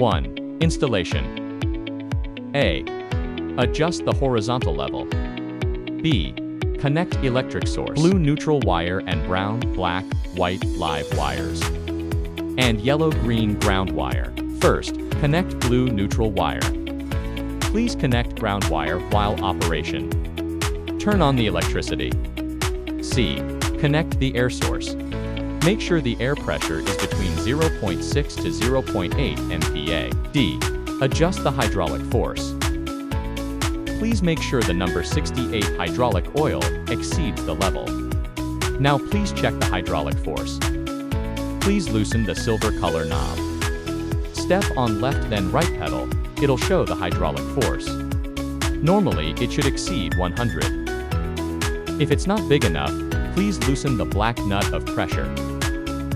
1. Installation. A. Adjust the horizontal level. B. Connect electric source. Blue neutral wire and brown, black, white live wires. And yellow-green ground wire. First, connect blue neutral wire. Please connect ground wire while operation. Turn on the electricity. C. Connect the air source. Make sure the air pressure is between 0.6 to 0.8 MPa. D. Adjust the hydraulic force. Please make sure the number 68 hydraulic oil exceeds the level. Now please check the hydraulic force. Please loosen the silver color knob. Step on left then right pedal. It'll show the hydraulic force. Normally, it should exceed 100. If it's not big enough, please loosen the black nut of pressure.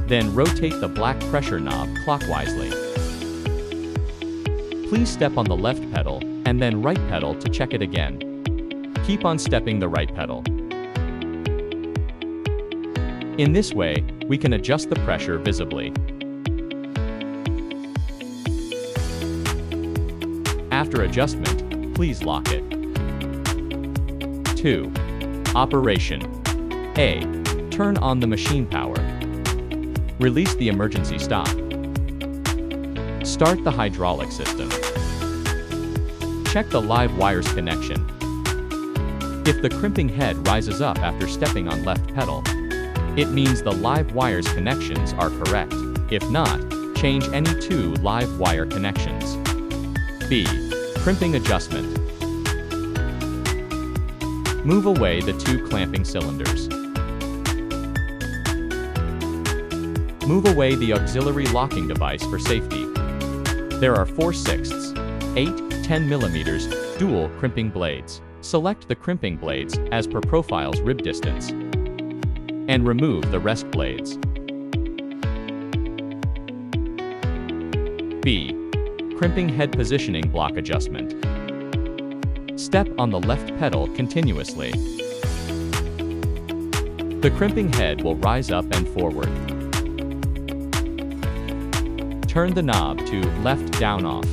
Then rotate the black pressure knob clockwisely. Please step on the left pedal and then right pedal to check it again. Keep on stepping the right pedal. In this way, we can adjust the pressure visibly. After adjustment, please lock it. 2. Operation. A. Turn on the machine power. Release the emergency stop. Start the hydraulic system. Check the live wires connection. If the crimping head rises up after stepping on left pedal, it means the live wires connections are correct. If not, change any 2 live wire connections. B. Crimping adjustment. Move away the 2 clamping cylinders. Move away the auxiliary locking device for safety. There are 4/6, 8, 10 mm dual crimping blades. Select the crimping blades as per profile's rib distance and remove the rest blades. B. Crimping head positioning block adjustment. Step on the left pedal continuously. The crimping head will rise up and forward. Turn the knob to left down off.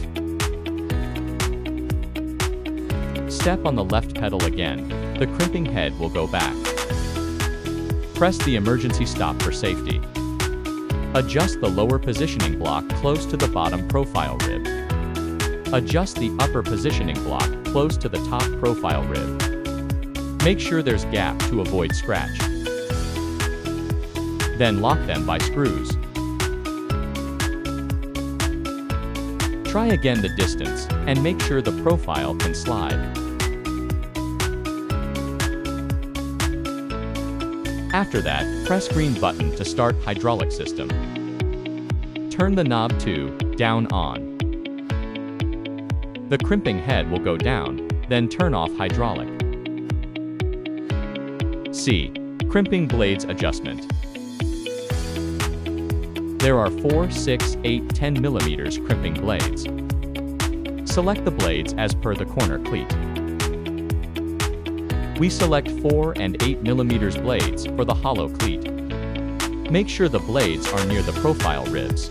Step on the left pedal again. The crimping head will go back. Press the emergency stop for safety. Adjust the lower positioning block close to the bottom profile rib. Adjust the upper positioning block close to the top profile rib. Make sure there's gap to avoid scratch. Then lock them by screws. Try again the distance, and make sure the profile can slide. After that, press green button to start hydraulic system. Turn the knob to down on. The crimping head will go down, then turn off hydraulic. C. Crimping blades adjustment. There are 4, 6, 8, 10 mm crimping blades. Select the blades as per the corner cleat. We select 4 and 8 mm blades for the hollow cleat. Make sure the blades are near the profile ribs.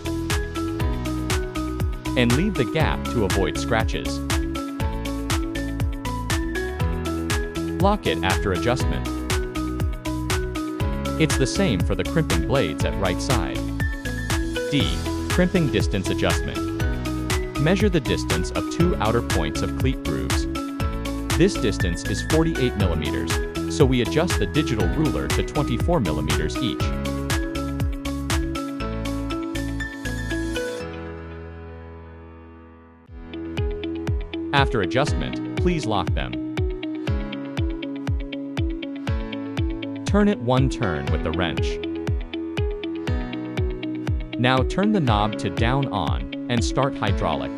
And leave the gap to avoid scratches. Lock it after adjustment. It's the same for the crimping blades at right side. D. Crimping distance adjustment. Measure the distance of 2 outer points of cleat grooves. This distance is 48 mm, so we adjust the digital ruler to 24 mm each. After adjustment, please lock them. Turn it 1 turn with the wrench. Now turn the knob to down on and start hydraulic.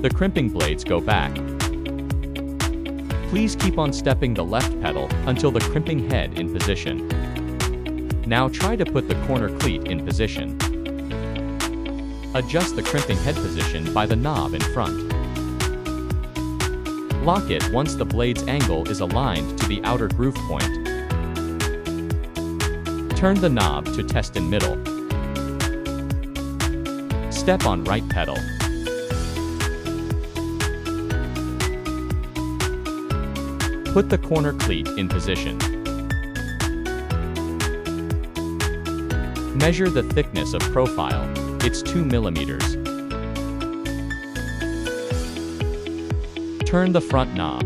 The crimping blades go back. Please keep on stepping the left pedal until the crimping head in position. Now try to put the corner cleat in position. Adjust the crimping head position by the knob in front. Lock it once the blade's angle is aligned to the outer groove point. Turn the knob to test in middle. Step on right pedal. Put the corner cleat in position. Measure the thickness of profile. It's 2 millimeters. Turn the front knob.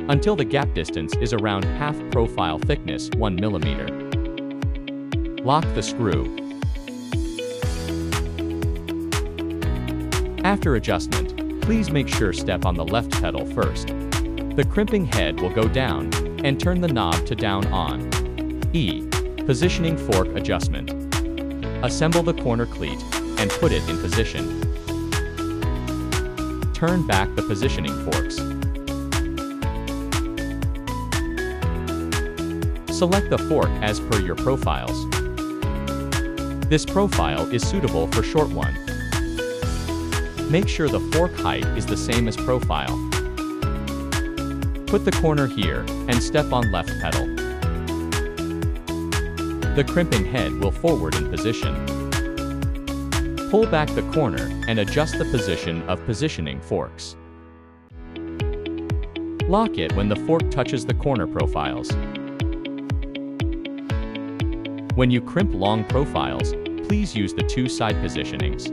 Until the gap distance is around half profile thickness, 1 millimeter. Lock the screw. After adjustment, please make sure step on the left pedal first. The crimping head will go down, and turn the knob to down on. E. Positioning fork adjustment. Assemble the corner cleat, and put it in position. Turn back the positioning forks. Select the fork as per your profiles. This profile is suitable for short one. Make sure the fork height is the same as profile. Put the corner here, and step on left pedal. The crimping head will forward in position. Pull back the corner, and adjust the position of positioning forks. Lock it when the fork touches the corner profiles. When you crimp long profiles, please use the 2 side positionings.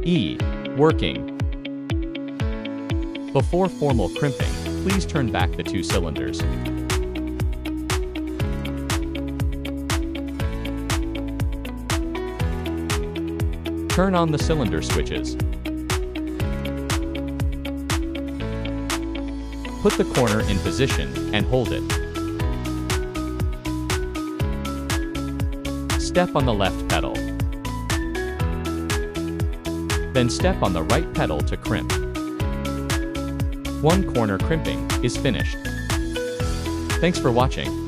E. Working. Before formal crimping, please turn back the 2 cylinders. Turn on the cylinder switches. Put the corner in position and hold it. Step on the left pedal. Then step on the right pedal to crimp. 1 corner crimping is finished. Thanks for watching.